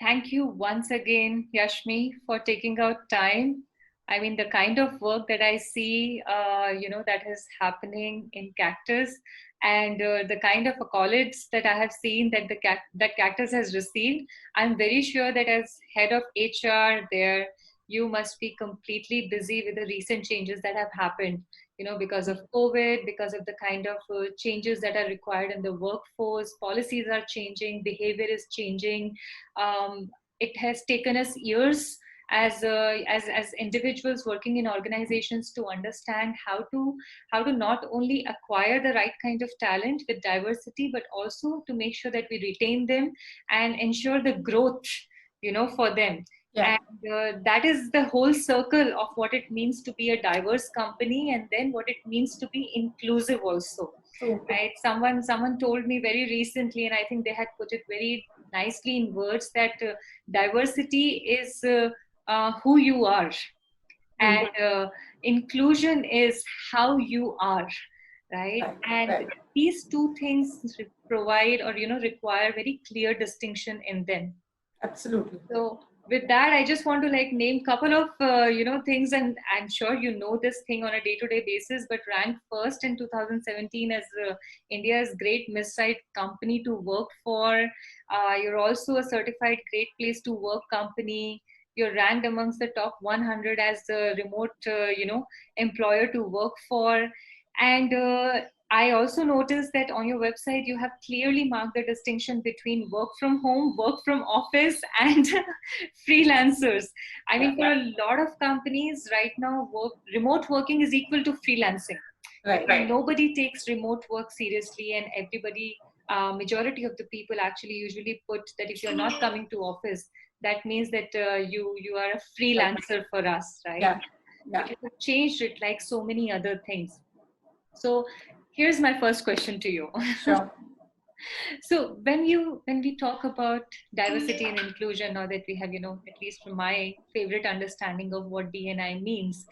Thank you once again, Yashmi, for taking out time. I mean, the kind of work that I see, that is happening in Cactus, and the kind of accolades that I have seen that that Cactus has received. I'm very sure that as head of HR there, you must be completely busy with the recent changes that have happened. Because of COVID, because of the kind of changes that are required in the workforce, policies are changing, behavior is changing. Um, it has taken us years as individuals working in organizations to understand how to not only acquire the right kind of talent with diversity, but also to make sure that we retain them and ensure the growth for them. Yeah, And that is the whole circle of what it means to be a diverse company, and then what it means to be inclusive also. true. Right, someone told me very recently, and I think they had put it very nicely in words, that diversity is who you are, Hmm. and inclusion is how you are, right? Right, And right. these two things provide, or require very clear distinction in them. Absolutely. So with that, I just want to like name couple of things, and I'm sure you know this thing on a day-to-day basis. But ranked first in 2017 as India's Great Mid-Sized Company to work for. You're also a certified Great Place to Work company. You're ranked amongst the top 100 as a remote, employer to work for. And I also noticed that on your website you have clearly marked the distinction between work from home, work from office, and freelancers. I Yeah, mean, for a lot of companies right now, remote working is equal to freelancing. right. Nobody takes remote work seriously, and everybody, majority of the people actually usually put that if you're not coming to office, that means that you are a Right. freelancer for us, right? Yeah, But yeah. you have changed it like so many other things. So here's my first question to you. Sure. So when we talk about diversity and inclusion, now that we have, at least from my favorite understanding of what D&I means,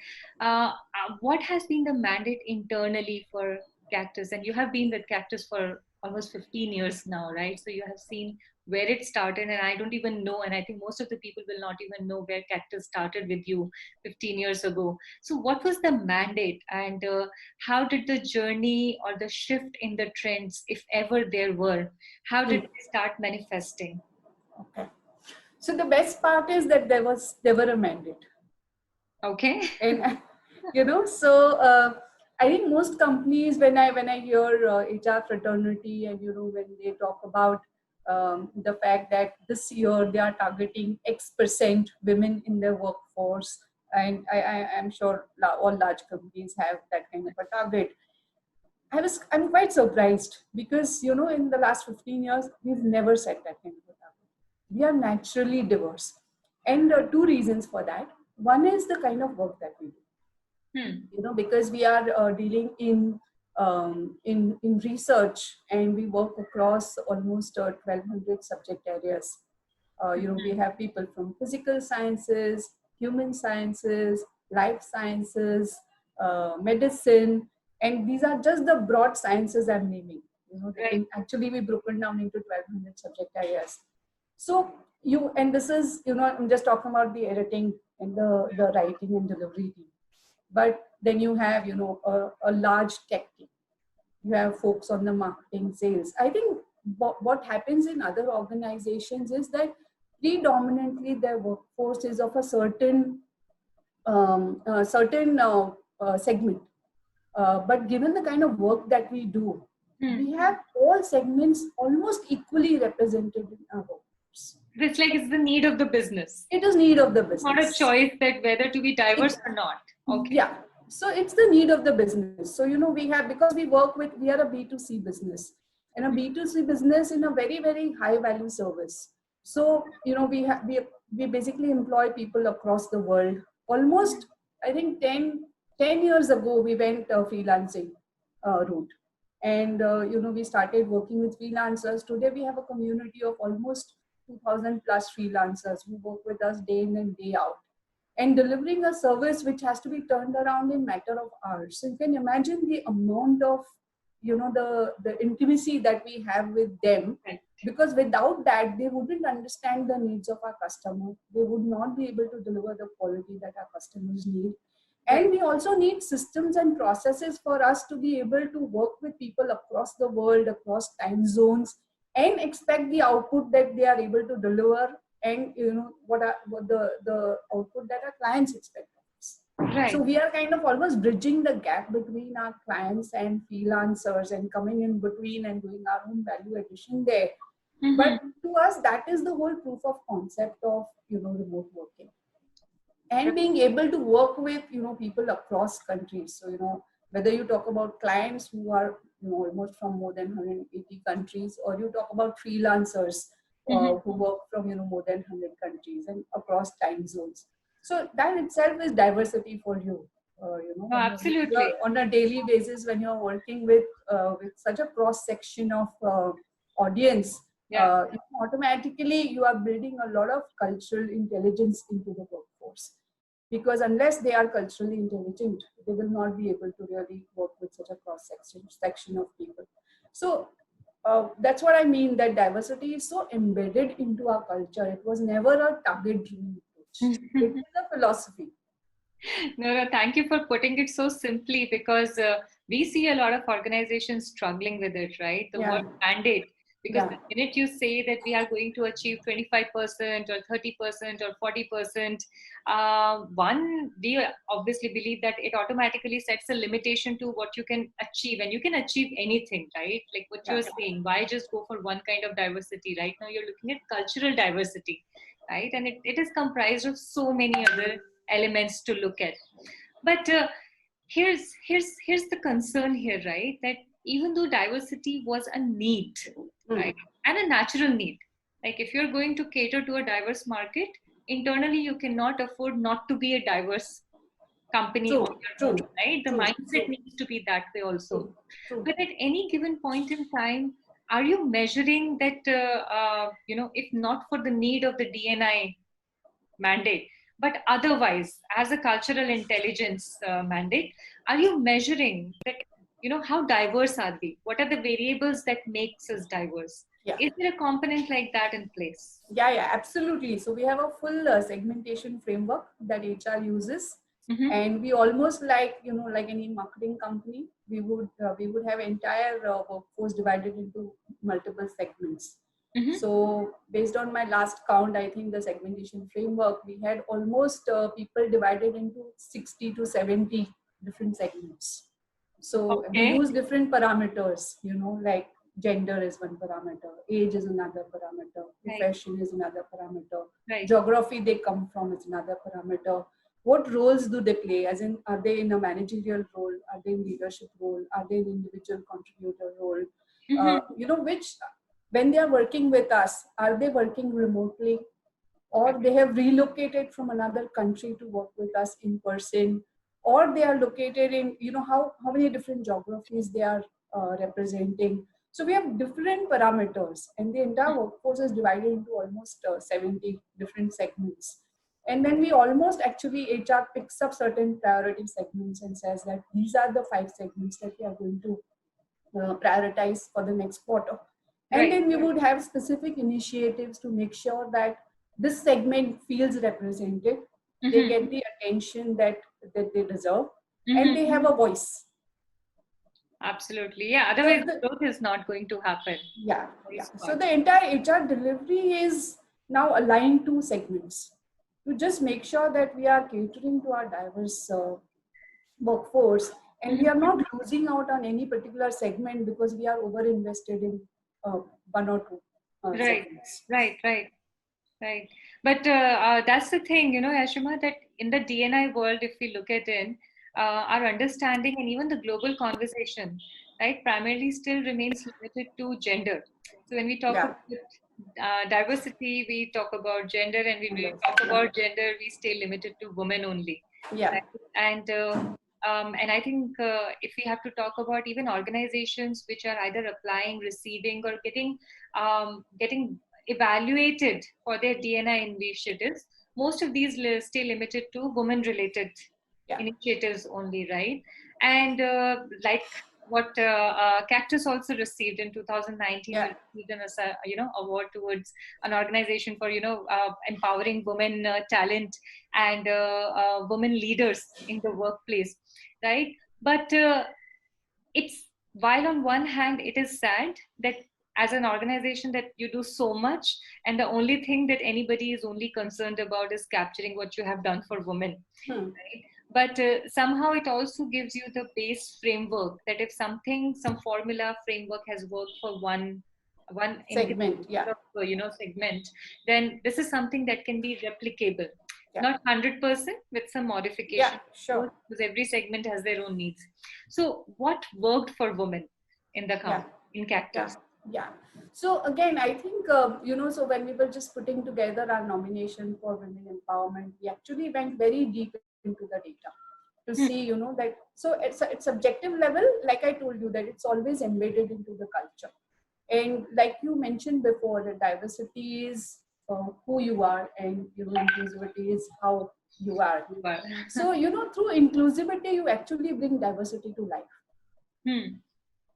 what has been the mandate internally for Cactus? And you have been with Cactus for almost 15 years now, right? So you have seen where it started, and I don't even know, and I think most of the people will not even know where Cactus started with you 15 years ago. So what was the mandate, and how did the journey or the shift in the trends, if ever there were, how did Hmm. they start manifesting? Okay. So the best part is that there were a mandate, Okay. and so I think most companies, when I hear HR fraternity, and when they talk about the fact that this year they are targeting X% women in their workforce, and I'm sure all large companies have that kind of a target. I'm quite surprised because in the last 15 years we've never set that kind of a target. We are naturally diverse, and two reasons for that. One is the kind of work that we do. Hmm. Because we are dealing in research, and we work across almost 1,200 subject areas. We have people from physical sciences, human sciences, life sciences, medicine, and these are just the broad sciences I'm naming. Right. Actually we broken down into 1,200 subject areas. So and this is, I'm just talking about the editing and the writing and delivery team. But then you have, a large tech team. You have folks on the marketing, sales. I think what happens in other organizations is that predominantly their workforce is of a certain segment. But given the kind of work that we do, Hmm. we have all segments almost equally represented in our workforce. It's like it's the need of the business. It is need of the It's not a business. choice that whether to be diverse It, or not. Okay. yeah, so it's the need of the business. So we have, because we are a B2C business, and a B2C business in a very, very high value service. So we basically employ people across the world. Almost, I think 10 years ago we went freelancing route, and we started working with freelancers. Today we have a community of almost 2,000 plus freelancers who work with us day in and day out, and delivering a service which has to be turned around in matter of hours. So you can imagine the amount of, the intimacy that we have with them, Because without that, they wouldn't understand the needs of our customer. They would not be able to deliver the quality that our customers need. Right. And we also need systems and processes for us to be able to work with people across the world, across time zones, and expect the output that they are able to deliver, and what the output that our clients expect of us. Right. So we are kind of almost bridging the gap between our clients and freelancers, and coming in between and doing our own value addition there. But to us, that is the whole proof of concept of remote working, and being able to work with people across countries. So whether you talk about clients who are almost from more than 180 countries, or you talk about freelancers who work from more than 100 countries and across time zones. So that itself is diversity for you. No, absolutely. You're on a daily basis, when you're working with such a cross section of audience, Yeah. Automatically you are building a lot of cultural intelligence into the workforce. Because unless they are culturally intelligent, they will not be able to really work with such a cross section of people. So that's what I mean, that diversity is so embedded into our culture. It was never a target-driven approach. It is a philosophy. No, thank you for putting it so simply, because we see a lot of organizations struggling with it, right? The word mandate. Because the minute you say that we are going to achieve 25% or 30% or 40%, one, we obviously believe that it automatically sets a limitation to what you can achieve. And you can achieve anything, right? Like what you're saying, why just go for one kind of diversity? Right now you're looking at cultural diversity, right? And it is comprised of so many other elements to look at. But here's the concern here, right? That even though diversity was a need, right, and a natural need, like if you're going to cater to a diverse market, internally you cannot afford not to be a diverse company on your own, right? The mindset needs to be that way also. But at any given point in time, are you measuring that, if not for the need of the D&I mandate, but otherwise as a cultural intelligence mandate, are you measuring that, how diverse are we? What are the variables that makes us diverse? Is there a component like that in place? Yeah, absolutely. So we have a full segmentation framework that HR uses. And we almost like any marketing company, we would have entire workforce divided into multiple segments. So based on my last count, I think the segmentation framework, we had almost people divided into 60 to 70 different segments. So we use different parameters, like gender is one parameter, age is another parameter, profession is another parameter, geography they come from is another parameter. What roles do they play? As in, are they in a managerial role? Are they in leadership role? Are they in individual contributor role? Which, when they are working with us, are they working remotely, or they have relocated from another country to work with us in person, or they are located in, how many different geographies they are representing. So we have different parameters, and the entire workforce is divided into almost 70 different segments. And then we almost actually, HR picks up certain priority segments and says that these are the 5 segments that we are going to prioritize for the next quarter. And then we would have specific initiatives to make sure that this segment feels represented. They get the attention that they deserve, and they have a voice. Absolutely. Yeah. Otherwise, the growth is not going to happen. Yeah. So the entire HR delivery is now aligned to segments, to just make sure that we are catering to our diverse workforce, and we are not losing out on any particular segment because we are over invested in one or two segments. Right. But that's the thing, Yashima, that in the D&I world, if we look at it, our understanding and even the global conversation, right, primarily still remains limited to gender. So when we talk about diversity, we talk about gender, and when we talk about gender, we stay limited to women only. Right? And I think if we have to talk about even organizations which are either applying, receiving, or getting evaluated for their D&I initiatives, most of these stay limited to women-related initiatives only, right? And like what Cactus also received in 2019. Yeah. They received an award towards an organization for empowering women talent and women leaders in the workplace, right? But it's, while on one hand it is sad that as an organization that you do so much and the only thing that anybody is only concerned about is capturing what you have done for women, right? But somehow it also gives you the base framework that if something, some formula framework has worked for one Segment, yeah. segment, then this is something that can be replicable. Yeah. Not 100% with some modification. Yeah, sure. Because every segment has their own needs. So what worked for women in the company, in Cactus? Yeah. So again, I think, so when we were just putting together our nomination for women empowerment, we actually went very deep into the data to see, that, so it's subjective level, like I told you, that it's always embedded into the culture. And like you mentioned before, that diversity is who you are, and inclusivity is how you are. So through inclusivity, you actually bring diversity to life.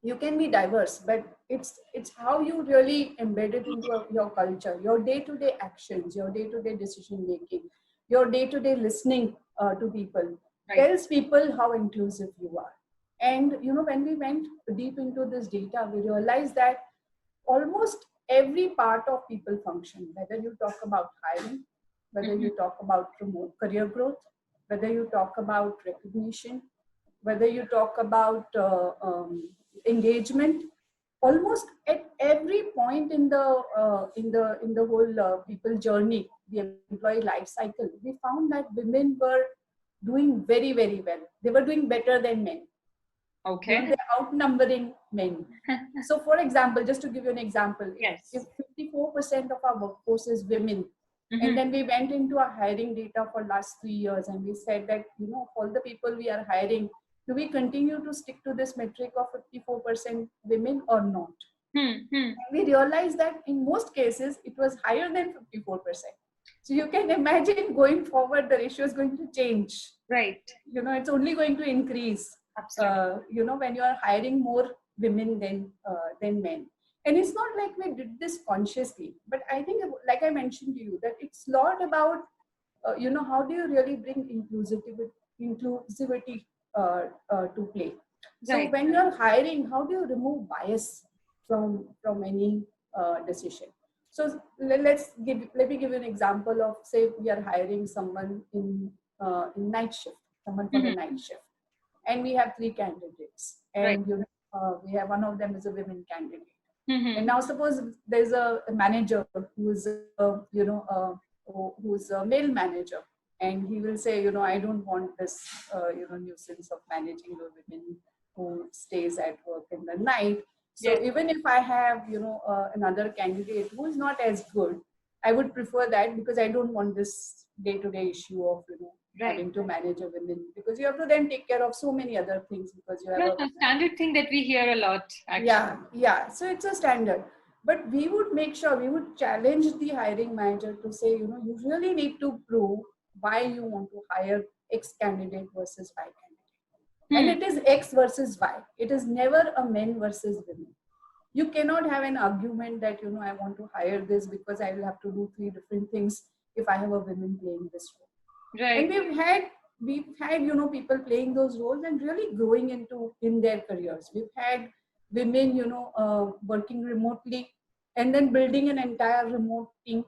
You can be diverse, but it's how you really embed it into your culture, your day-to-day actions, your day-to-day decision making, your day-to-day listening to people, tells people how inclusive you are. And when we went deep into this data, we realized that almost every part of people function, whether you talk about hiring, whether you talk about career growth, whether you talk about recognition, whether you talk about engagement, almost at every point in the whole people journey, the employee life cycle, we found that women were doing very, very well. They were doing better than men. Okay. They're outnumbering men. So for example, just to give you an example, if 54% of our workforce is women, and then we went into our hiring data for last 3 years, and we said that, all the people we are hiring, do we continue to stick to this metric of 54% women or not? And we realized that in most cases, it was higher than 54%. So you can imagine going forward, the ratio is going to change. Right. It's only going to increase. Absolutely. When you are hiring more women than men. And it's not like we did this consciously, but I think, like I mentioned to you, that it's a lot about, how do you really bring inclusivity to play. So when you're hiring, how do you remove bias from any decision? So let me give you an example of, say, we are hiring someone in night shift, someone for the night shift, and we have 3 candidates, and we have one of them is a women candidate. And now suppose there's a manager who's who's a male manager, and he will say, I don't want this nuisance of managing the women who stays at work in the night. So even if I have another candidate who is not as good, I would prefer that, because I don't want this day-to-day issue of having to manage a women, because you have to then take care of so many other things, because you have a standard thing that we hear a lot, actually. Yeah. So it's a standard. But we would make sure, we would challenge the hiring manager to say, you really need to prove why you want to hire X candidate versus Y candidate. And it is X versus Y. It is never a men versus women. You cannot have an argument that, I want to hire this because I will have to do 3 different things if I have a woman playing this role. Right. And we've had people playing those roles and really growing in their careers. We've had women working remotely, and then building an entire remote team,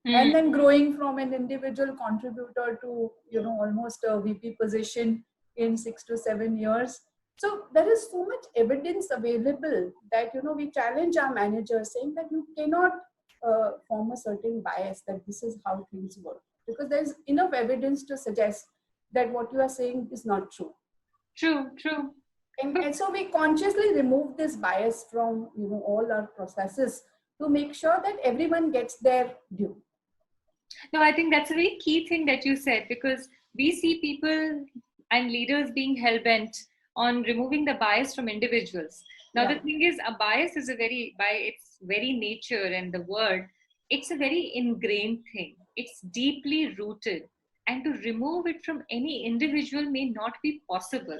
and then growing from an individual contributor to almost a VP position in 6 to 7 years. So there is so much evidence available that we challenge our managers, saying that you cannot form a certain bias that this is how things work, because there is enough evidence to suggest that what you are saying is not true. True. And so we consciously remove this bias from all our processes to make sure that everyone gets their due. No, I think that's a very key thing that you said, because we see people and leaders being hell-bent on removing the bias from individuals. Now, the thing is, a bias is by its very nature and the word, it's a very ingrained thing. It's deeply rooted. And to remove it from any individual may not be possible.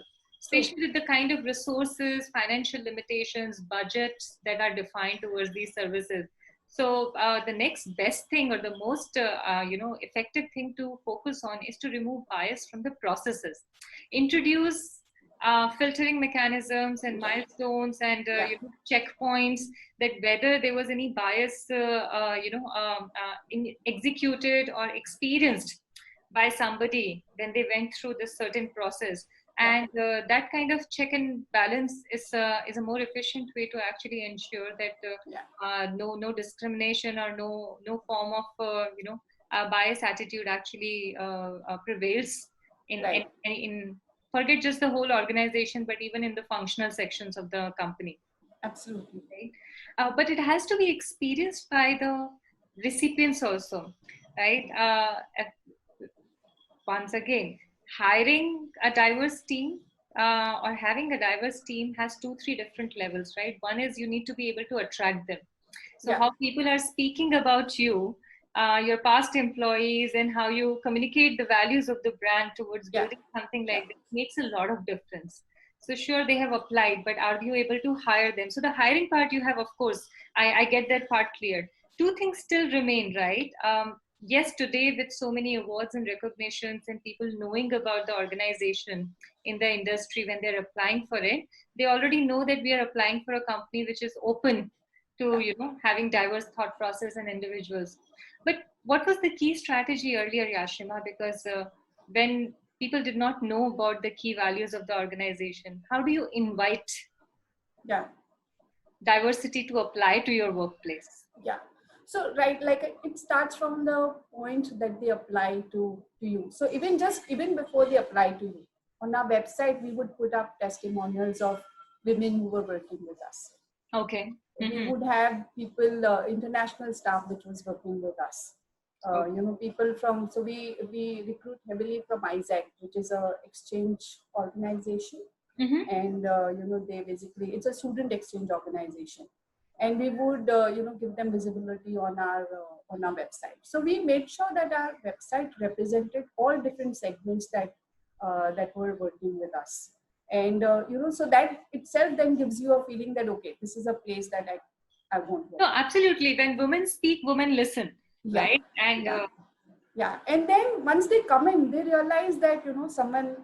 True. especially with the kind of resources, financial limitations, budgets that are defined towards these services. So the next best thing, or the most effective thing to focus on, is to remove bias from the processes, introduce filtering mechanisms and milestones and Yeah. checkpoints, that whether there was any bias executed or experienced by somebody when they went through this certain process. Yeah. And that kind of check and balance is a more efficient way to actually ensure that no discrimination or no form of bias attitude actually prevails in, Right. in forget just the whole organization, but even in the functional sections of the company. Absolutely. Right? But it has to be experienced by the recipients also, right? Once again, hiring a diverse team or having a diverse team has 2-3 different levels, right? One is you need to be able to attract them. So Yeah. how people are speaking about you, your past employees, and how you communicate the values of the brand towards Yeah. building something Yeah. like this makes a lot of difference. So sure, they have applied, but are you able to hire them? So the hiring part you have, of course, I get that part cleared. Two things still remain, right? Yes, today with so many awards and recognitions and people knowing about the organization in the industry, when they're applying for it, they already know that we are applying for a company which is open to having diverse thought process and individuals. But what was the key strategy earlier, Yashima? Because when people did not know about the key values of the organization, how do you invite Yeah. diversity to apply to your workplace? Yeah. So right, like it starts from the point that they apply to you. So even before they apply to you, on our website we would put up testimonials of women who were working with us. Okay. We would have people, international staff which was working with us. People from, so we recruit heavily from ISAC, which is a exchange organization. And they basically, it's a student exchange organization, and we would give them visibility on our website. So we made sure that our website represented all different segments that were working with us. And so that itself then gives you a feeling that okay, this is a place that I want to work. No, absolutely. When women speak, women listen, right? And yeah, and then once they come in, they realize that someone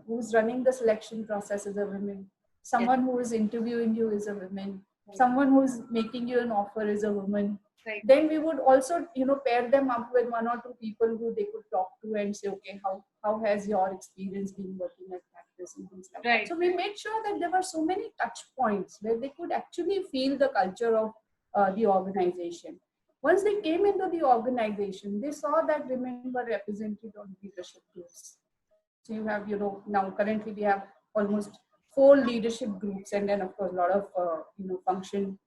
who's running the selection process is a woman, someone who is interviewing you is a woman, someone who's making you an offer is a woman. Right. Then we would also pair them up with 1 or 2 people who they could talk to and say, okay, how has your experience been working at Cactus and things like that. So we made sure that there were so many touch points where they could actually feel the culture of the organization. Once they came into the organization, they saw that women were represented on leadership groups. So you have, now currently we have almost 4 leadership groups, and then of course a lot of function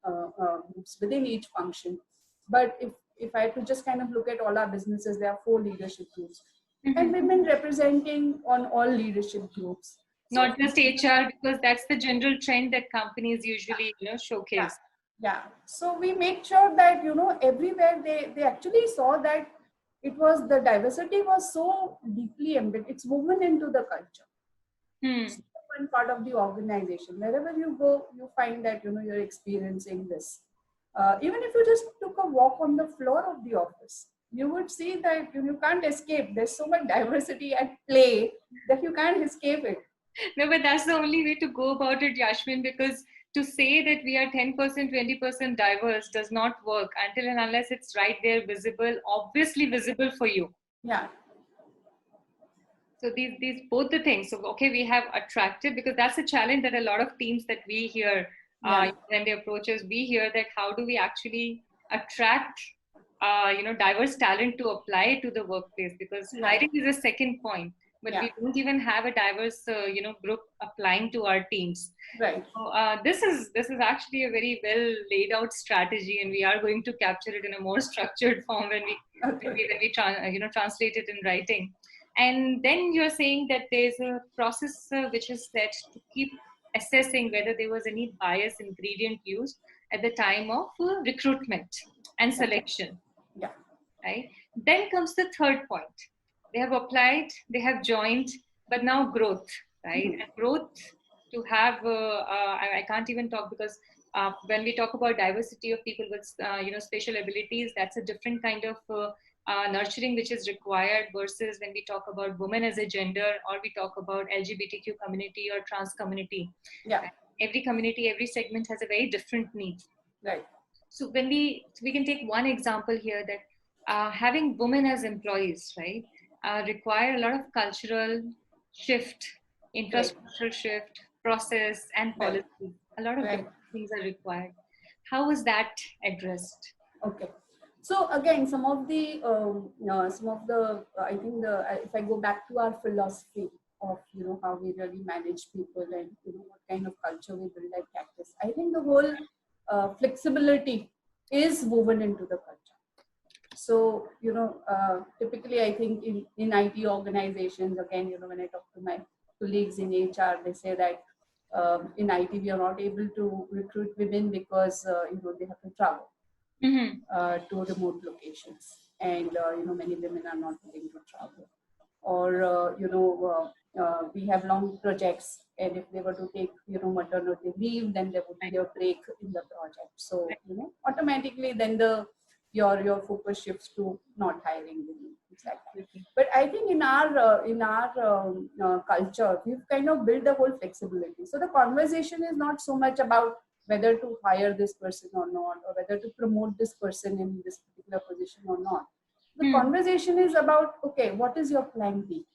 groups within each function. But if I had to just kind of look at all our businesses, there are 4 leadership groups, and women representing on all leadership groups. Not just HR, because that's the general trend that companies usually showcase. Yeah. So we made sure that everywhere they actually saw that it was, the diversity was so deeply embedded. It's woven into the culture. It's one part of the organization. Wherever you go, you find that you're experiencing this. Even if you just took a walk on the floor of the office, you would see that you can't escape. There's so much diversity at play that you can't escape it. No, but that's the only way to go about it, Yashmin, because to say that we are 10%, 20% diverse does not work until and unless it's right there, visible, obviously visible for you. Yeah. So these both the things. So, okay, we have attracted, because that's a challenge that a lot of teams that we hear when they approach us, we hear that how do we actually attract diverse talent to apply to the workplace, because hiring is a second point. But we don't even have a diverse, group applying to our teams. Right. So this is actually a very well laid out strategy, and we are going to capture it in a more structured form when we translate it in writing. And then you're saying that there's a process which is set to keep assessing whether there was any bias ingredient used at the time of recruitment and selection. Yeah. Right. Then comes the third point. They have applied, they have joined, but now growth. right? And growth to have, I can't even talk because when we talk about diversity of people with, special abilities, that's a different kind of nurturing which is required versus when we talk about women as a gender, or we talk about LGBTQ community or trans community. Yeah. Every community, every segment has a very different need. Right. So when we can take one example here, that having women as employees, right, require a lot of cultural shift, Right. infrastructural shift, process and Right. policy. A lot of Right. different things are required. How is that addressed? Okay. So again, some of the, I think if I go back to our philosophy of, how we really manage people and, what kind of culture we build at Cactus, I think the whole flexibility is woven into the culture. So, typically I think in IT organizations, again, when I talk to my colleagues in HR, they say that in IT, we are not able to recruit women because, they have to travel Mm-hmm. to remote locations, and many women are not willing to travel, or we have long projects, and if they were to take maternity leave, then there would be a break in the project, so automatically then your focus shifts to not hiring women. It's like that. But I think in our culture, we've kind of built the whole flexibility. So the conversation is not so much about whether to hire this person or not, or whether to promote this person in this particular position or not. The conversation is about, okay, what is your plan B?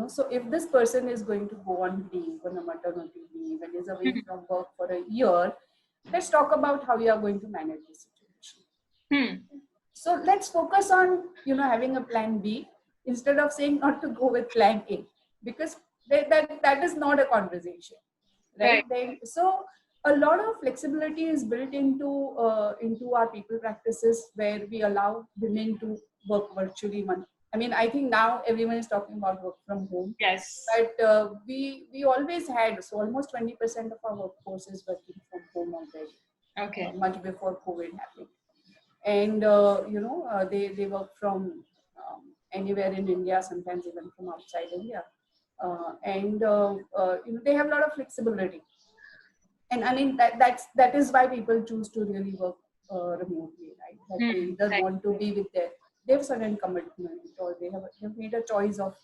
So if this person is going to go on leave, on a maternity leave, and is away from work for a year, let's talk about how you are going to manage the situation. So let's focus on, having a plan B instead of saying not to go with plan A, because that is not a conversation, right? So a lot of flexibility is built into our people practices, where we allow women to work virtually. I think now everyone is talking about work from home. Yes. But we always had, so almost 20% of our workforce is working from home already. Okay. Much before COVID happened. And they work from anywhere in India, sometimes even from outside India, and they have a lot of flexibility. And I mean that is why people choose to really work remotely, right? That they either want to be with they have certain commitment, or they've made a choice of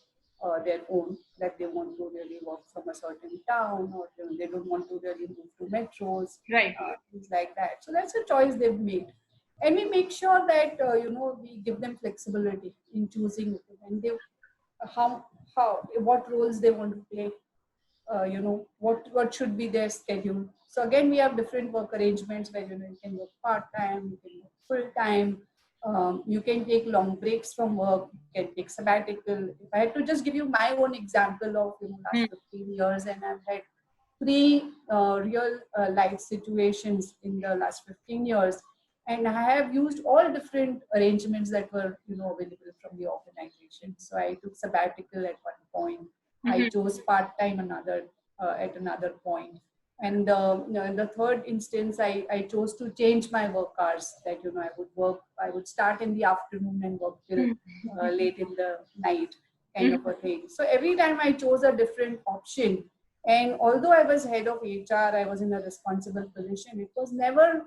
their own, that they want to really work from a certain town, or they don't want to really move to metros, right? Things like that. So that's a choice they've made, and we make sure that we give them flexibility in choosing, and they how what roles they want to play, what should be their schedule. So again, we have different work arrangements where you can work part-time, you can work full-time, you can take long breaks from work, you can take sabbatical. If I had to just give you my own example of last 15 years, and I've had three real life situations in the last 15 years, and I have used all different arrangements that were available from the organization. So I took sabbatical at one point. I chose part-time at another point. And in the third instance, I chose to change my work hours, that I would start in the afternoon and work till late in the night, kind of a thing. So every time I chose a different option, and although I was head of HR, I was in a responsible position. It was never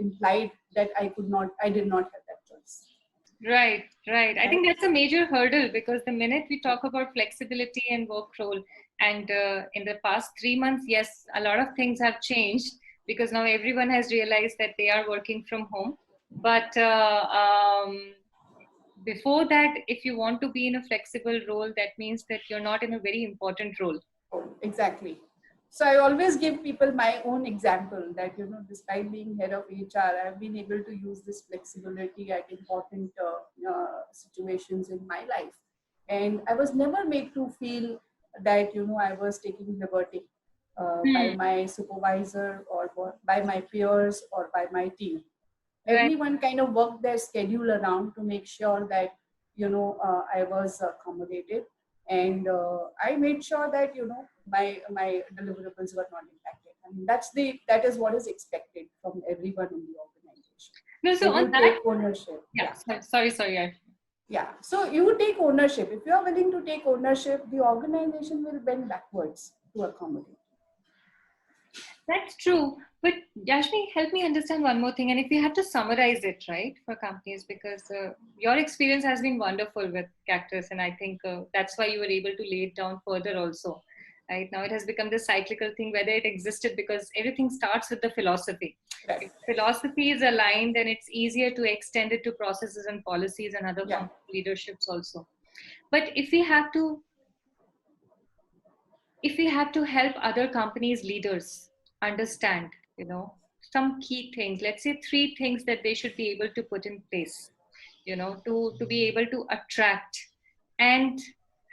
implied that I did not have that choice. Right. I think that's a major hurdle, because the minute we talk about flexibility and work role, and in the past 3 months, yes, a lot of things have changed, because now everyone has realized that they are working from home. But before that, if you want to be in a flexible role, that means that you're not in a very important role. Exactly. So I always give people my own example that, despite being head of HR, I've been able to use this flexibility at important situations in my life. And I was never made to feel that, I was taking liberty by my supervisor, or by my peers, or by my team. Everyone kind of worked their schedule around to make sure that, I was accommodated. And I made sure that my deliverables were not impacted. I mean, that is what is expected from everyone in the organization. No, so on that, take ownership. Sorry. Yeah. So you take ownership. If you are willing to take ownership, the organization will bend backwards to accommodate. That's true. But Yashmi, help me understand one more thing. And if we have to summarize it, right, for companies, because your experience has been wonderful with Cactus, and I think that's why you were able to lay it down further also. Right now, it has become this cyclical thing, whether it existed because everything starts with the philosophy. Right. If philosophy is aligned, then it's easier to extend it to processes and policies and other Yeah. forms of leaderships also. But if we have to help other companies leaders understand, some key things, let's say three things that they should be able to put in place, to be able to attract and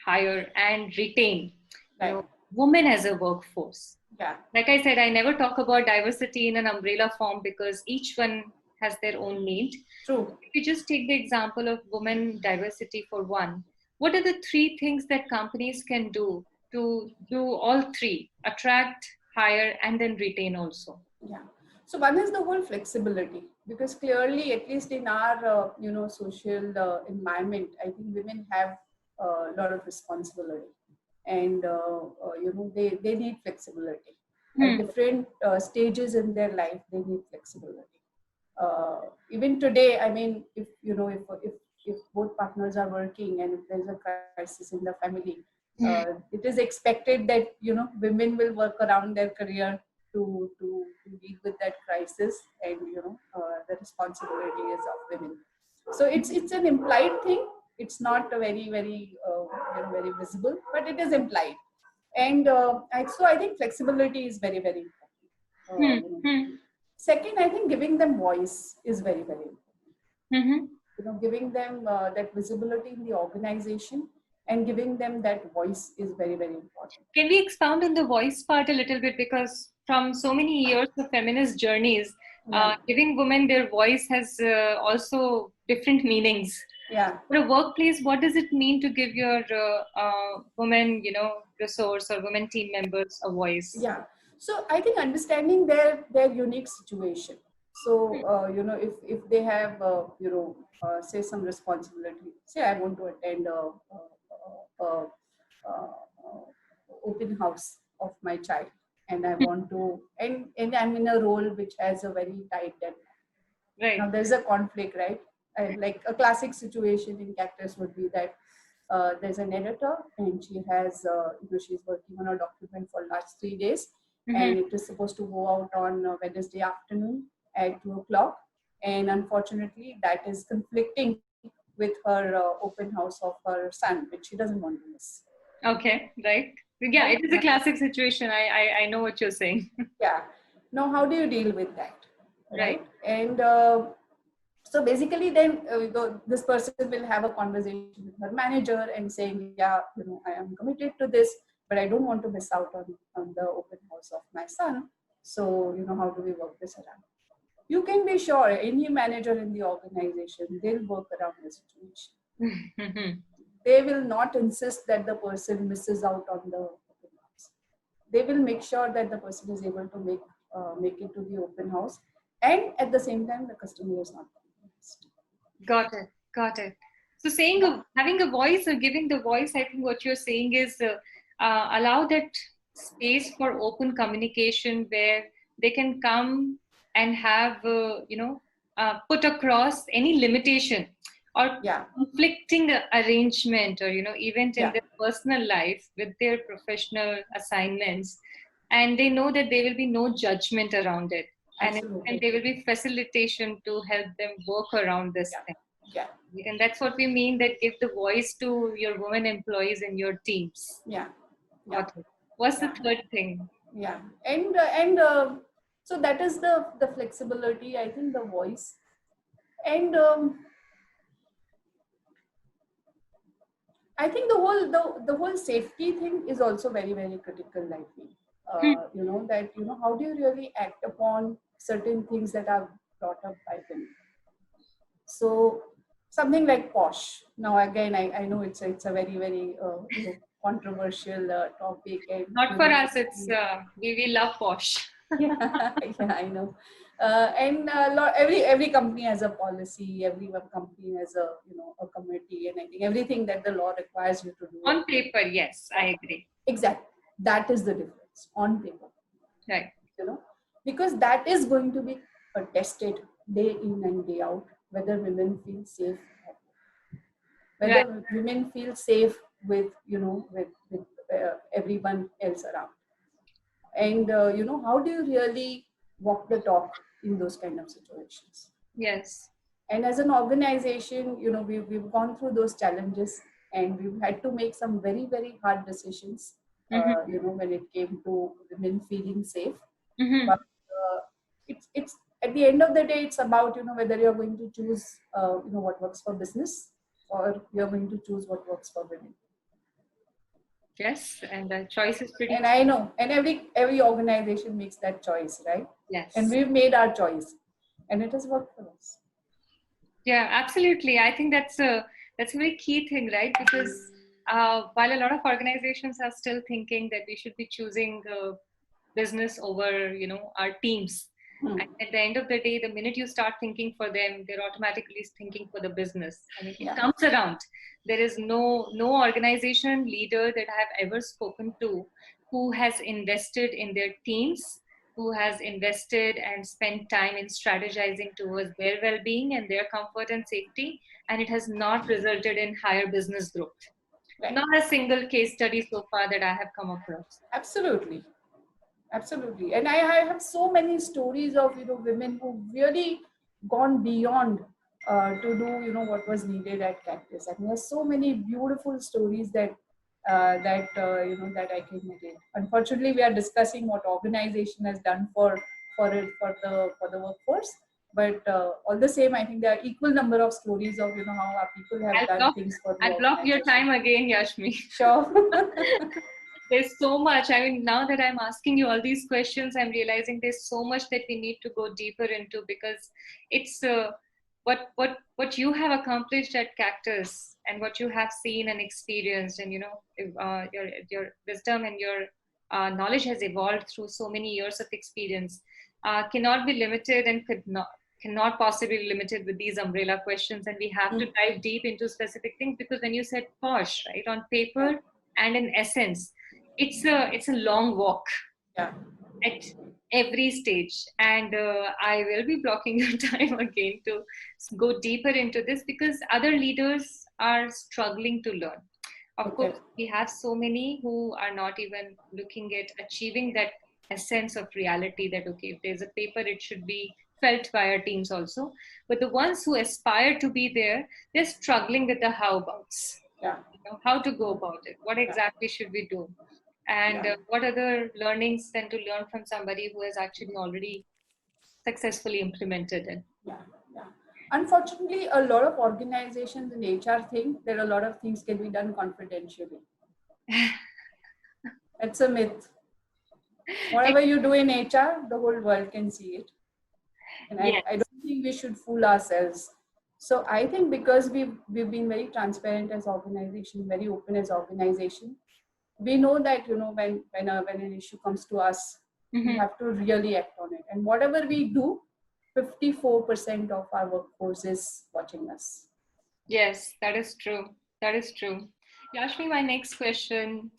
hire and retain, Right. women as a workforce. Yeah. Like I said, I never talk about diversity in an umbrella form because each one has their own need. True. If you just take the example of women diversity for one, what are the three things that companies can do to do all three: attract, hire, and then retain also? Yeah. So one is the whole flexibility, because clearly, at least in our social environment, I think women have a lot of responsibility, and they need flexibility at Hmm. different stages in their life. They need flexibility. Even today, I mean, if both partners are working and if there's a crisis in the family, it is expected that women will work around their career to deal with that crisis, and the responsibility is of women. So it's an implied thing. It's not a very visible, but it is implied. And so I think flexibility is very, very important. Hmm. Hmm. Second, I think giving them voice is very, very important. Hmm. Giving them that visibility in the organization and giving them that voice is very, very important. Can we expound on the voice part a little bit? Because from so many years of feminist journeys, Yeah. giving women their voice has also different meanings. Yeah. For a workplace, what does it mean to give your women, resource or women team members a voice? Yeah. So I think understanding their unique situation. So if they have say some responsibility. Say I want to attend a, open house of my child, and I want to, and I'm in a role which has a very tight deadline. Right. Now there's a conflict, right? Like a classic situation in Cactus would be that there's an editor, and she has she's working on a document for last 3 days, Mm-hmm. and it is supposed to go out on Wednesday afternoon at 2 o'clock, and unfortunately that is conflicting with her open house of her son, which she doesn't want to miss. Okay, right. Yeah, Right? it is a classic situation. I know what you're saying. Yeah. Now, how do you deal with that? Right. Right? And so basically, then this person will have a conversation with her manager and saying, yeah, I am committed to this, but I don't want to miss out on the open house of my son. So, how do we work this around? You can be sure any manager in the organization, they'll work around the situation. They will not insist that the person misses out on the open house. They will make sure that the person is able to make it to the open house, and at the same time the customer is not compromised. Got it. Got it. So having a voice or giving the voice, I think what you're saying is allow that space for open communication where they can come and have, put across any limitation or Yeah. conflicting arrangement or, event in Yeah. their personal life with their professional assignments. And they know that there will be no judgment around it. And Absolutely. there will be facilitation to help them work around this Yeah. thing. Yeah. And that's what we mean, that give the voice to your women employees in your teams. Yeah. Yeah. Got it. What's the Yeah. third thing? Yeah. And so that is the flexibility, I think, the voice. And I think the whole safety thing is also very, very critical, I think. That how do you really act upon certain things that are brought up by women? So something like posh. Now again, I know it's a very, very controversial topic, and Not for us. It's we love posh. Yeah, yeah, I know. And every company has a policy. Every one company has a a committee, and I think everything that the law requires you to do. On paper, yes, Yeah, I agree. exactly. That is the difference on paper. Right. Because that is going to be tested day in and day out, whether women feel safe, Right. whether women feel safe with with everyone else around, and how do you really walk the talk in those kind of situations. Yes. And as an organization, we've gone through those challenges, and we've had to make some very very hard decisions, Mm-hmm. when it came to women feeling safe. Mm-hmm. But it's at the end of the day, it's about whether you're going to choose what works for business, or you're going to choose what works for women. Yes, and the choice is pretty And clear. I know, and every organization makes that choice, right? And Yes. we've made our choice, and it has worked for us. Yeah, absolutely. I think that's a very key thing, right? Because while a lot of organizations are still thinking that we should be choosing business over, our teams, Hmm. and at the end of the day, the minute you start thinking for them, they're automatically thinking for the business. I mean, it Yeah. comes around. There is no organization leader that I have ever spoken to who has invested in their teams, who has invested and spent time in strategizing towards their well-being and their comfort and safety, and it has not resulted in higher business growth. Right. Not a single case study so far that I have come across. Absolutely. Absolutely. And I have so many stories of women who really gone beyond to do what was needed at Cactus. And there's so many beautiful stories that that I can narrate. Unfortunately, we are discussing what organization has done for the workforce. But all the same, I think there are equal number of stories of how our people have I'll done block, things for the I'll block your organization. time again, Yashmi. Sure. There's so much. I mean, now that I'm asking you all these questions, I'm realizing there's so much that we need to go deeper into, because it's what you have accomplished at Cactus and what you have seen and experienced, and your wisdom and your knowledge has evolved through so many years of experience, cannot be limited and cannot possibly be limited with these umbrella questions. And we have to dive deep into specific things, because when you said posh, right, on paper and in essence, it's a long walk Yeah. at every stage. And I will be blocking your time again to go deeper into this, because other leaders are struggling to learn. Of Okay. course, we have so many who are not even looking at achieving that essence of reality, that okay, if there's a paper, it should be felt by our teams also. But the ones who aspire to be there, they're struggling with the how abouts. Yeah. How to go about it, what Yeah. exactly should we do, and Yeah. what other learnings then to learn from somebody who has actually already successfully implemented it. Yeah, yeah. Unfortunately, a lot of organizations in HR think that a lot of things can be done confidentially. It's a myth. Whatever you do in HR, the whole world can see it. And I Yes. don't think we should fool ourselves. So I think because we've been very transparent as organization, very open as organization, we know that when an issue comes to us, we Mhm. have to really act on it. And whatever we do, 54% of our workforce is watching us. Yes, that is true. That is true. Yashmi, my next question.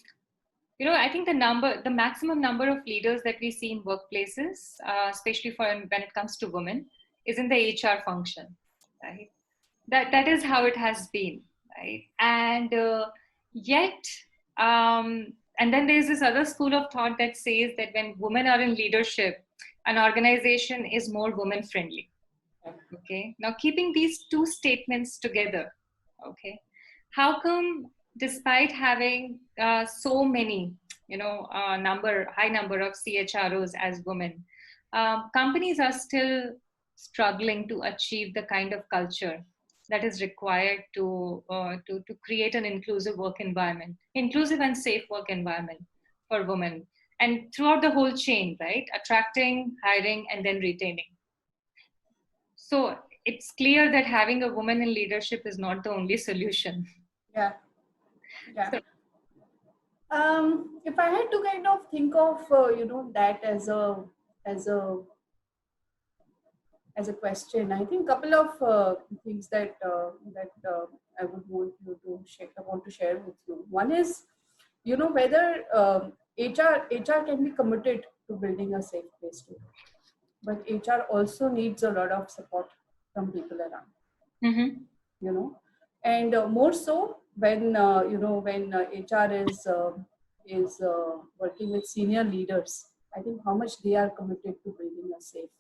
I think the maximum number of leaders that we see in workplaces, especially for when it comes to women, is in the HR function, right? That is how it has been, right? And yet, and then there's this other school of thought that says that when women are in leadership, an organization is more women friendly. Okay, now keeping these two statements together, okay, how come, despite having so many, high number of CHROs as women, companies are still struggling to achieve the kind of culture that is required to create an inclusive work environment, inclusive and safe work environment for women, and throughout the whole chain, right? Attracting, hiring, and then retaining. So it's clear that having a woman in leadership is not the only solution. Yeah, yeah. So, If I had to kind of think of that as a as a question, I think couple of things that I would want you to share. I want to share with you. One is, whether HR can be committed to building a safe place to work, but HR also needs a lot of support from people around. Mm-hmm. And more so when when HR is working with senior leaders. I think how much they are committed to building a safe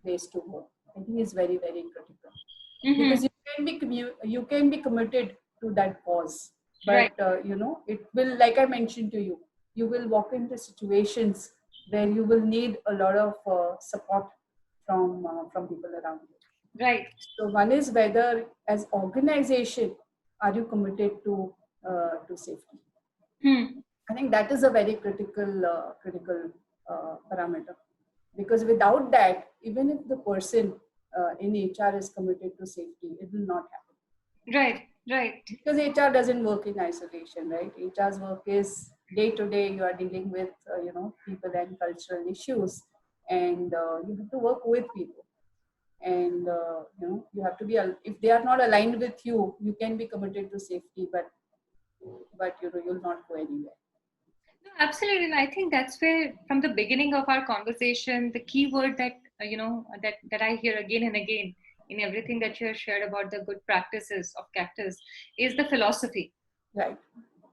place to work, I think is very, very critical. Mm-hmm. Because you can be committed to that cause, but Right. It will, like I mentioned to you, you will walk into situations where you will need a lot of support from people around you. Right. So one is whether, as organization, are you committed to safety? I think that is a very critical parameter, because without that, even if the person in HR is committed to safety, it will not happen. Right. Right. Because HR doesn't work in isolation, right? HR's work is day to day. You are dealing with people and cultural issues, and you have to work with people. And you have to be, if they are not aligned with you, you can be committed to safety, but you'll not go anywhere. No, absolutely. And I think that's where, from the beginning of our conversation, the key word that, that I hear again and again in everything that you have shared about the good practices of Cactus is the philosophy. Right.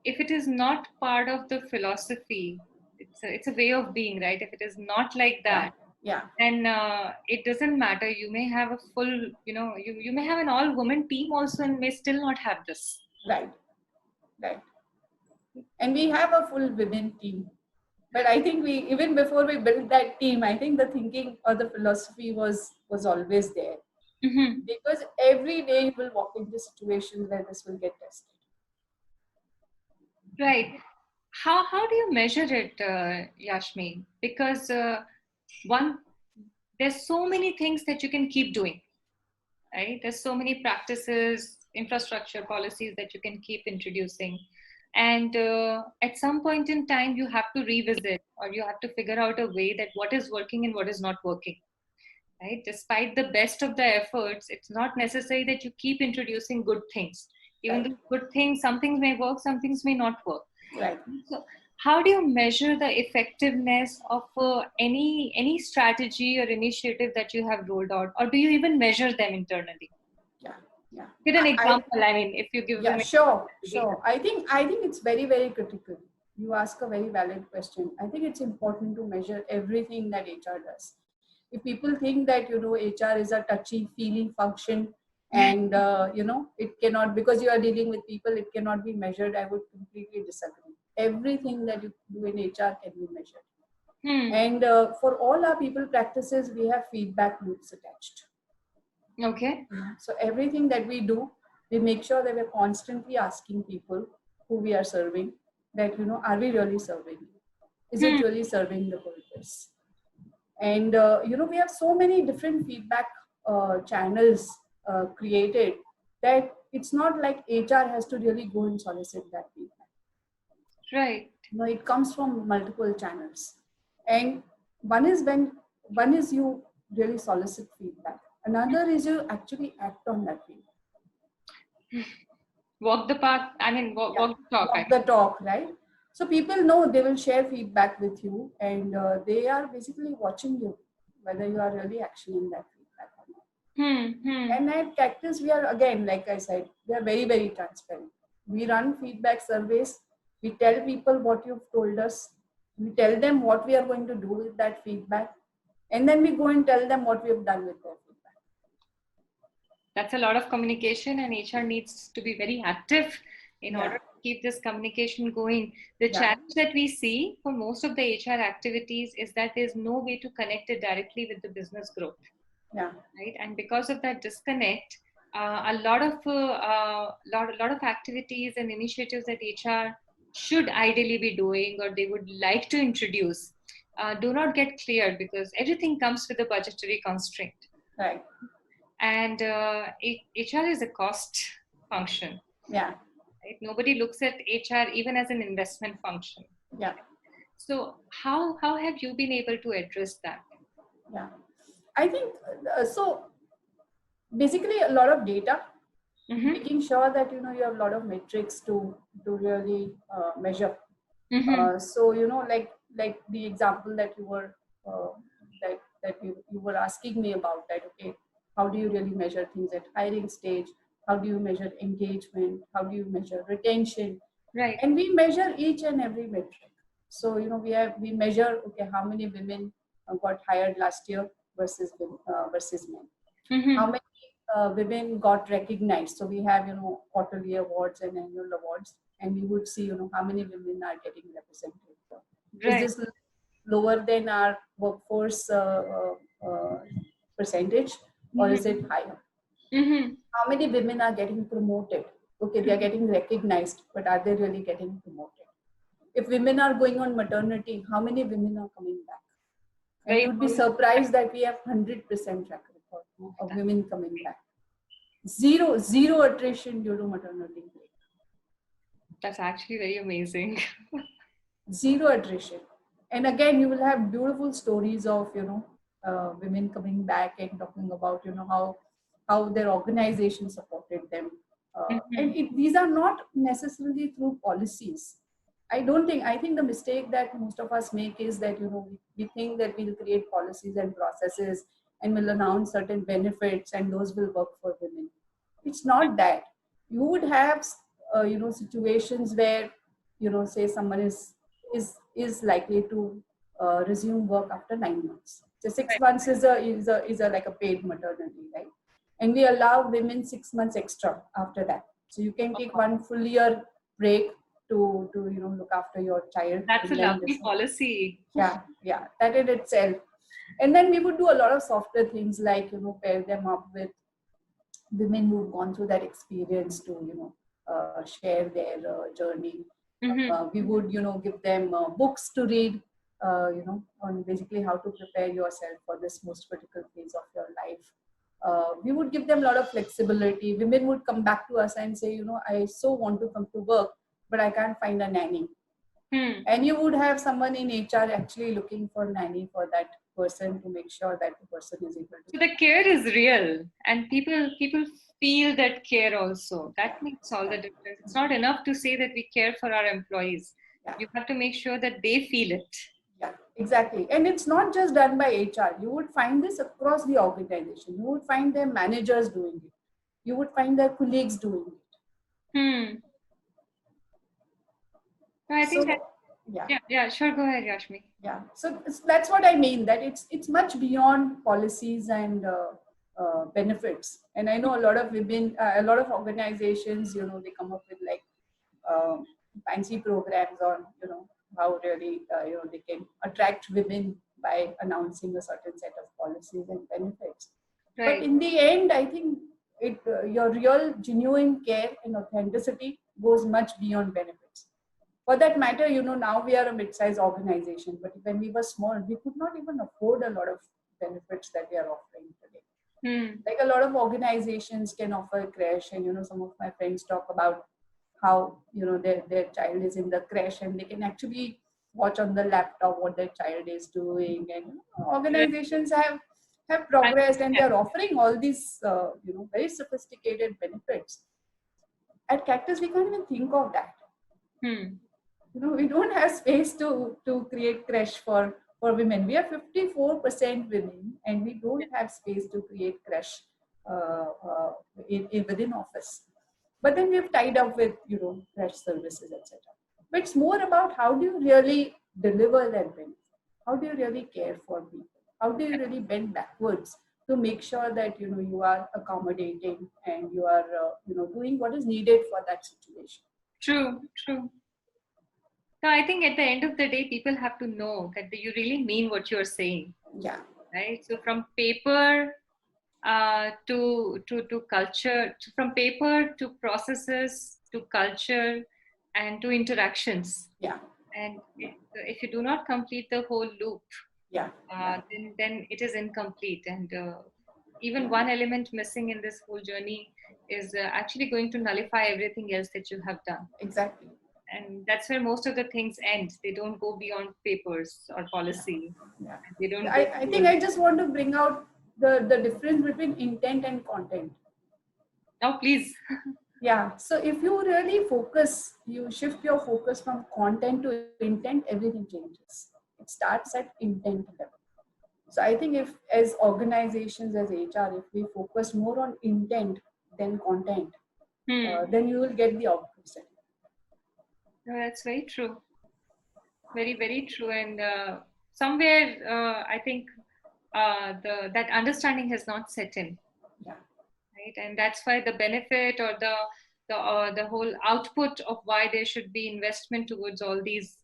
If it is not part of the philosophy, it's a way of being, right? If it is not like that, Yeah. then it doesn't matter. You may have a full, you may have an all-woman team also and may still not have this. Right. And we have a full women team. But I think even before we built that team, I think the thinking or the philosophy was always there. Mm-hmm. Because every day you will walk into situations where this will get tested. Right. How do you measure it, Yashmi? Because there's so many things that you can keep doing, right? There's so many practices, infrastructure, policies that you can keep introducing. And at some point in time, you have to revisit, or you have to figure out a way that what is working and what is not working, right? Despite the best of the efforts, it's not necessary that you keep introducing good things. Even Right. though good things, some things may work, some things may not work. Right. So how do you measure the effectiveness of any strategy or initiative that you have rolled out, or do you even measure them internally? Yeah. Give an example. I mean, if you give Yeah, an sure. example. I think it's very, very critical. You ask a very valid question. I think it's important to measure everything that HR does. If people think that HR is a touchy feeling function, and it cannot, because you are dealing with people, it cannot be measured, I would completely disagree. Everything that you do in HR can be measured. And for all our people practices, we have feedback loops attached. Okay. So everything that we do, we make sure that we're constantly asking people who we are serving that, are we really serving you? Is it really serving the purpose? And, we have so many different feedback channels created that it's not like HR has to really go and solicit that feedback. Right. It comes from multiple channels. And one is you really solicit feedback. Another is you actually act on that feedback. Walk the path. I mean, walk the talk. Walk the talk, right? So people know they will share feedback with you, and they are basically watching you, whether you are really actioning that feedback or not. And at Cactus, we are, again, like I said, we are very, very transparent. We run feedback surveys. We tell people what you've told us. We tell them what we are going to do with that feedback. And then we go and tell them what we have done with their feedback. That's a lot of communication, and HR needs to be very active in order to keep this communication going. The challenge that we see for most of the HR activities is that there's no way to connect it directly with the business growth. Right. And because of that disconnect, a lot of activities and initiatives that HR should ideally be doing, or they would like to introduce, do not get cleared because everything comes with a budgetary constraint. Right. And HR is a cost function. Yeah. Right? Nobody looks at HR even as an investment function. Yeah. So how have you been able to address that? Yeah, I think so. Basically, a lot of data, Mm-hmm. making sure that you have a lot of metrics to really measure. Mm-hmm. So like the example that you were uh, that you were asking me about, that okay, how do you really measure things at hiring stage? How do you measure engagement? How do you measure retention? Right. And we measure each and every metric. So we measure, okay, how many women got hired last year versus men. How Mm-hmm. many women got recognized? So we have quarterly awards and annual awards, and we would see how many women are getting represented. Is Right. this lower than our workforce percentage, or is Mm-hmm. it higher? Mm-hmm. How many women are getting promoted? Okay, they are getting recognized, but are they really getting promoted? If women are going on maternity, how many women are coming back? And Very you'd be good. surprised that we have 100% track record Oh, of that's women coming back. Zero attrition due to maternity break. that's actually very amazing. Zero attrition. And again, you will have beautiful stories of women coming back and talking about how their organization supported them. Mm-hmm. These are not necessarily through policies. I think the mistake that most of us make is that we think that we'll create policies and processes and will announce certain benefits and those will work for women. It's not that. You would have situations where say someone is likely to resume work after 9 months. So 6 months is a like a paid maternity, right? And we allow women 6 months extra after that. So you can take one full year break to look after your child, That's a and then lovely listen. policy. Yeah, that in itself. And then we would do a lot of softer things like pair them up with women who've gone through that experience to share their journey. Mm-hmm. We would give them books to read, on basically how to prepare yourself for this most critical phase of your life. We would give them a lot of flexibility. Women would come back to us and say, I so want to come to work, but I can't find a nanny. Hmm. And you would have someone in HR actually looking for nanny for that person to make sure that the person is able to. So the care is real, and people feel that care also. That Yeah, makes all the yeah, difference. It's not enough to say that we care for our employees. yeah. You have to make sure that they feel it. Yeah, exactly. And it's not just done by HR. You would find this across the organization. You would find their managers doing it. You would find their colleagues doing it. Hmm. No, I think that, So, yeah, yeah, sure. Go ahead, Yashmi. yeah. So that's what I mean. That it's much beyond policies and benefits. And I know a lot of women, a lot of organizations, they come up with like um, fancy programs on how really they can attract women by announcing a certain set of policies and benefits. But Right. in the end, I think your real genuine care and authenticity goes much beyond benefits. For that matter, now we are a mid-sized organization, but when we were small, we could not even afford a lot of benefits that we are offering today. Hmm. Like a lot of organizations can offer crash, and some of my friends talk about how their child is in the crash and they can actually watch on the laptop what their child is doing. And Right. organizations have progressed, and they're offering all these very sophisticated benefits. At Cactus we can't even think of that. Hmm. We don't have space to create crash for women. We are 54% women, and we don't have space to create crash uh, uh, within office. But then we've tied up with crash services, etc. But it's more about how do you really deliver that benefit? How do you really care for people? How do you really bend backwards to make sure that you are accommodating and you are doing what is needed for that situation? True. True. So I think at the end of the day, people have to know that you really mean what you're saying, Yeah, right? So from paper to culture, from paper to processes to culture and to interactions. yeah, And if you do not complete the whole loop, yeah, yeah. then it is incomplete. And even Yeah, one element missing in this whole journey is actually going to nullify everything else that you have done. exactly. And that's where most of the things end. They don't go beyond papers or policy. Yeah. They don't go I think I just want to bring out the difference between intent and content. Oh, please. Yeah. So if you really focus, you shift your focus from content to intent, everything changes. It starts at intent level. So I think if as organizations, as HR, if we focus more on intent than content, then you will get the outcomes. No, that's very true. Very, very true. And somewhere, I think that understanding has not set in, Yeah. right? And that's why the benefit or the whole output of why there should be investment towards all these,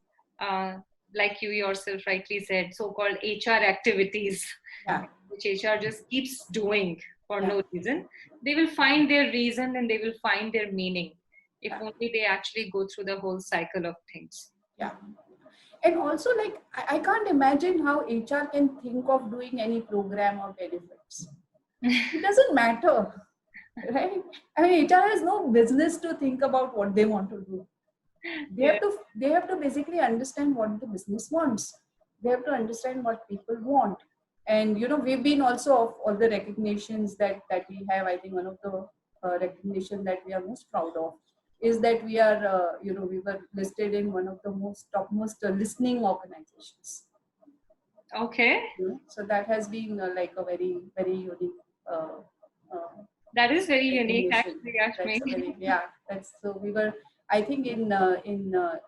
like you yourself rightly said, so-called HR activities, Yeah. which HR just keeps doing for Yeah. no reason. They will find their reason and they will find their meaning if Yeah. only they actually go through the whole cycle of things. Yeah. And also, like, I can't imagine how HR can think of doing any program or benefits. It doesn't matter, right? I mean, HR has no business to think about what they want to do. They have to basically understand what the business wants. They have to understand what people want. And we've been also of all the recognitions that we have. I think one of the recognition that we are most proud of is that we are we were listed in one of the topmost listening organizations. Okay. So that has been like a very, very unique that is very unique, recognition. actually, Yashmi. That's so we were. I think in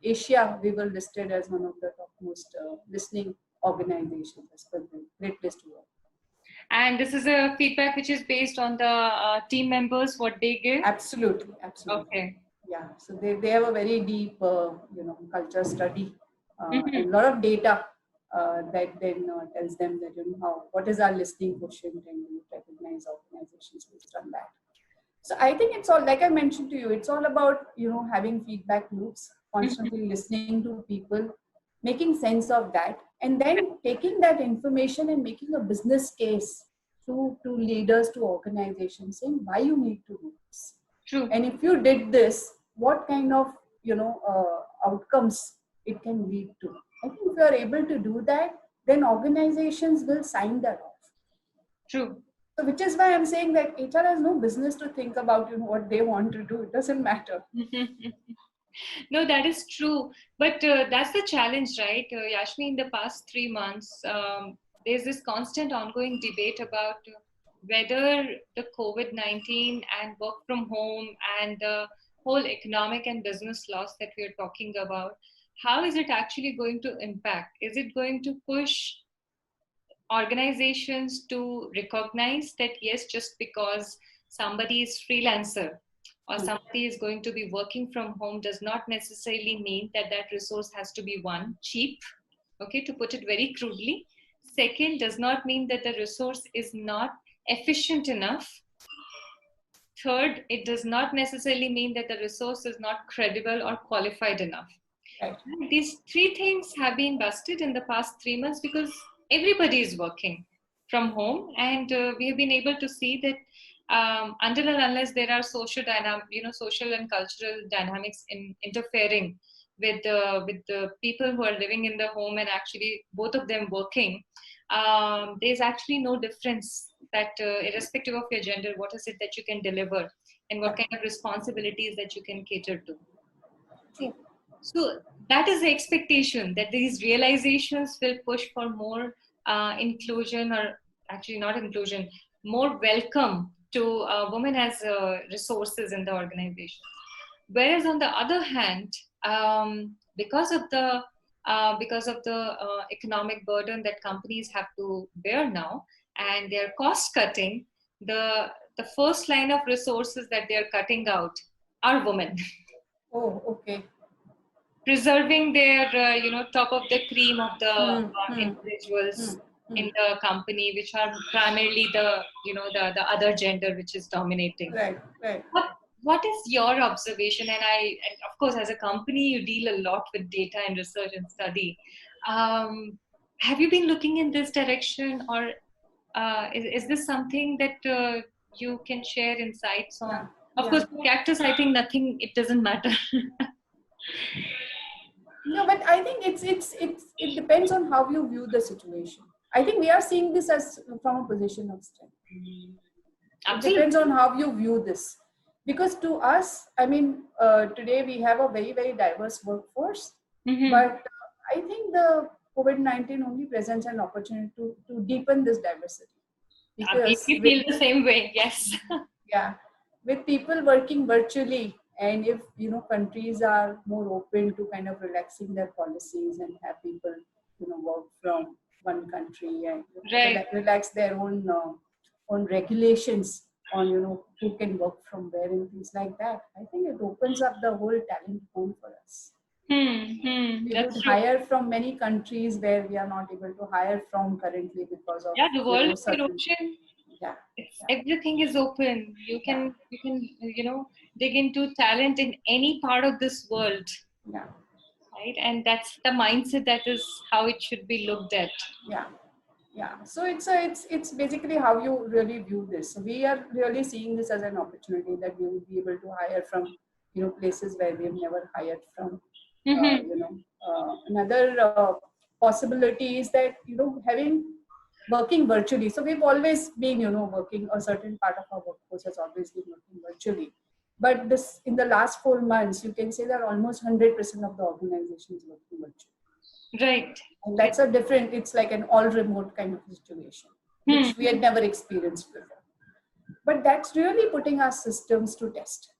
Asia we were listed as one of the topmost listening organizations as per the Great Place to Work. And this is a feedback which is based on the team members, what they give? Absolutely. Okay. Yeah, so they have a very deep, culture study and a lot of data that then tells them that what is our listening quotient, and recognize organizations based on that. So I think it's all, like I mentioned to you, it's all about having feedback loops, constantly listening to people, making sense of that, and then taking that information and making a business case to leaders, to organizations, saying why you need to do this. True. And if you did this, what kind of outcomes it can lead to. I think if you are able to do that, then organizations will sign that off. True. So which is why I'm saying that HR has no business to think about what they want to do. It doesn't matter. No, that is true. But that's the challenge, right? Yashmi, in the past 3 months, there's this constant ongoing debate about whether the COVID-19 and work from home and the whole economic and business loss that we are talking about, how is it actually going to impact? Is it going to push organizations to recognize that, yes, just because somebody is freelancer or somebody is going to be working from home does not necessarily mean that that resource has to be, one, cheap, okay, to put it very crudely. Second, does not mean that the resource is not efficient enough. Third, it does not necessarily mean that the resource is not credible or qualified enough. Right. These three things have been busted in the past 3 months because everybody is working from home, and we have been able to see that until and unless there are social and cultural dynamics interfering with the people who are living in the home and actually both of them working, there's actually no difference that irrespective of your gender, what is it that you can deliver and what kind of responsibilities that you can cater to. True. So that is the expectation, that these realizations will push for more inclusion, or actually not inclusion, more welcome to women as resources in the organization. Whereas on the other hand, because of the economic burden that companies have to bear now, and they're cost cutting, the first line of resources that they're cutting out are women. Oh, okay. Preserving their top of the cream of the individuals in the company, which are primarily the other gender which is dominating. Right. What is your observation? And of course, as a company, you deal a lot with data and research and study. Have you been looking in this direction, or is this something that you can share insights on? Of course, for Cactus, I think nothing, it doesn't matter. but I think it depends on how you view the situation. I think we are seeing this as from a position of strength. It depends on how you view this, because to us, I mean, today we have a very, very diverse workforce, but I think the COVID-19 only presents an opportunity to deepen this diversity. Because we feel the same way, yes. Yeah, with people working virtually, and if countries are more open to kind of relaxing their policies and have people work from one country and relax their own regulations on who can work from where and things like that, I think it opens up the whole talent pool for us. We would hire from many countries where we are not able to hire from currently because of the world is ocean. Yeah. Everything is open. You can dig into talent in any part of this world. Yeah. Right, and that's the mindset. That is how it should be looked at. Yeah. So it's basically how you really view this. So we are really seeing this as an opportunity that we would be able to hire from places where we've never hired from. Another possibility is that working virtually. So we've always been working, a certain part of our workforce has always been working virtually. But this, in the last 4 months, you can say that almost 100% of the organizations working virtually. Right. And that's a different, it's like an all remote kind of situation, which we had never experienced before. But that's really putting our systems to test,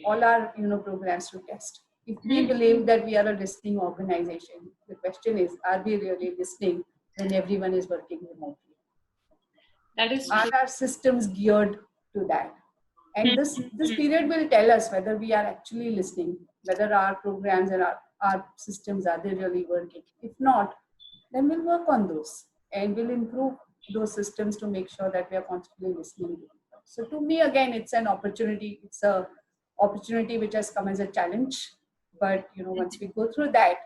all our programs to test. If we believe that we are a listening organization, the question is, are we really listening when everyone is working remotely? That is true. Are our systems geared to that? And this period will tell us whether we are actually listening, whether our programs and our systems, are they really working? If not, then we'll work on those and we'll improve those systems to make sure that we are constantly listening. So to me, again, it's an opportunity. It's a opportunity which has come as a challenge. But once we go through that,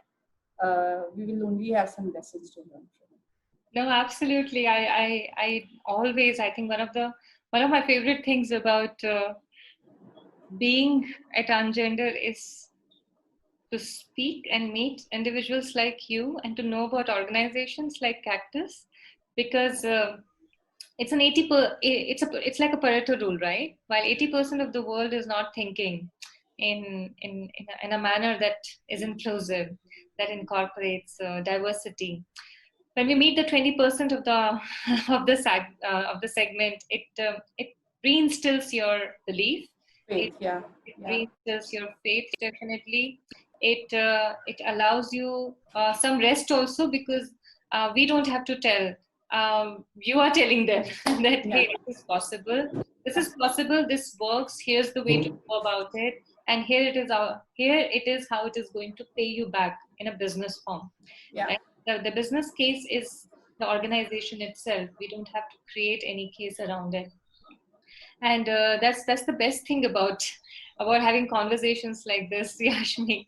we will only have some lessons to learn from it. No, absolutely. I always, I think one of my favorite things about being at Ungender is to speak and meet individuals like you and to know about organizations like Cactus, because it's an 80 it's like a Pareto rule, right? While 80% of the world is not thinking in a manner that is inclusive, that incorporates diversity. When we meet the 20% of the of the segment, it reinstills your belief. Faith, it reinstills your faith, definitely. It allows you some rest also, because we don't have to tell. You are telling them that hey, this is possible. This is possible. This works. Here's the way to go about it, and here it is. Here it is how it is going to pay you back in a business form. Yeah. Right? The business case is the organization itself. We don't have to create any case around it, and that's the best thing about having conversations like this, Yashmi.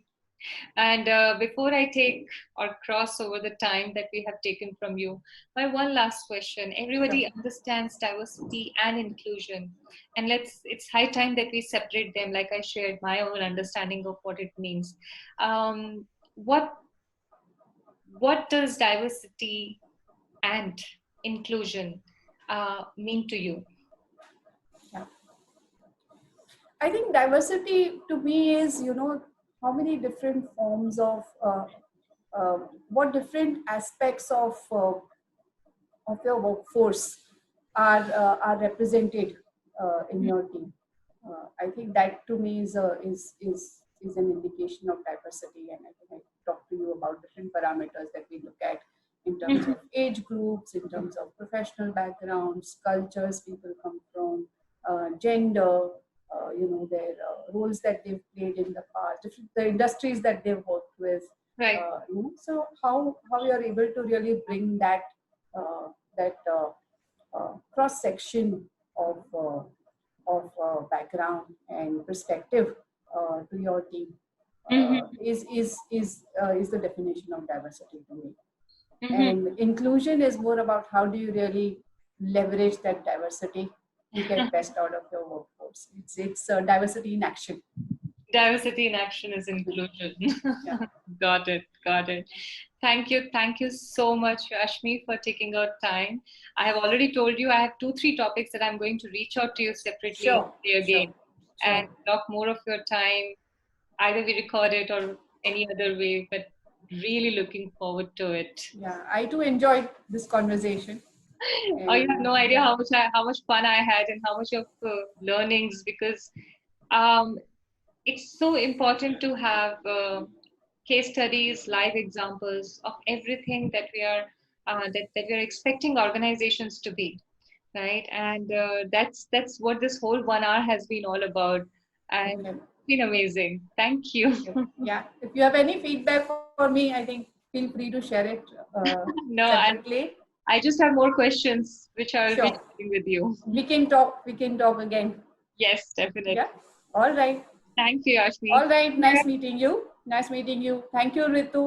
And before I take or cross over the time that we have taken from you, my one last question. Everybody understands diversity and inclusion, and it's high time that we separate them, like I shared my own understanding of what it means. What does diversity and inclusion mean to you? I think diversity to me is, how many different forms of, what different aspects of your workforce are represented in your team. I think that to me is an indication of diversity, and I think I talked to you about different parameters that we look at in terms of age groups, in terms of professional backgrounds, cultures people come from, gender, their roles that they've played in the past, the industries that they've worked with. Right. So how you are able to really bring that cross section of background and perspective to your team is the definition of diversity to me. And inclusion is more about how do you really leverage that diversity to get best out of your workforce. It's diversity in action. Diversity in action is inclusion. Yeah. Got it. Got it. Thank you. Thank you so much, Ashmi, for taking out time. I have already told you I have 2, 3 topics that I'm going to reach out to you separately Sure, again sure, and sure. block more of your time. Either we record it or any other way, but really looking forward to it. Yeah, I too enjoyed this conversation. Oh, you have And no idea yeah, how much fun I had and how much of learnings, because um, it's so important to have case studies, live examples of everything that we are expecting organizations to be, right? And that's what this whole 1 hour has been all about, and okay, it's been amazing. Thank you. okay. Yeah, if you have any feedback for me, I think feel free to share it No, separately. I just have more questions which I will be Sure. sharing with you. We can talk. We can talk again. Yes, definitely. Yeah. All right. Thank you, Ashmi. All right. Nice meeting you. Nice meeting you. Thank you, Ritu.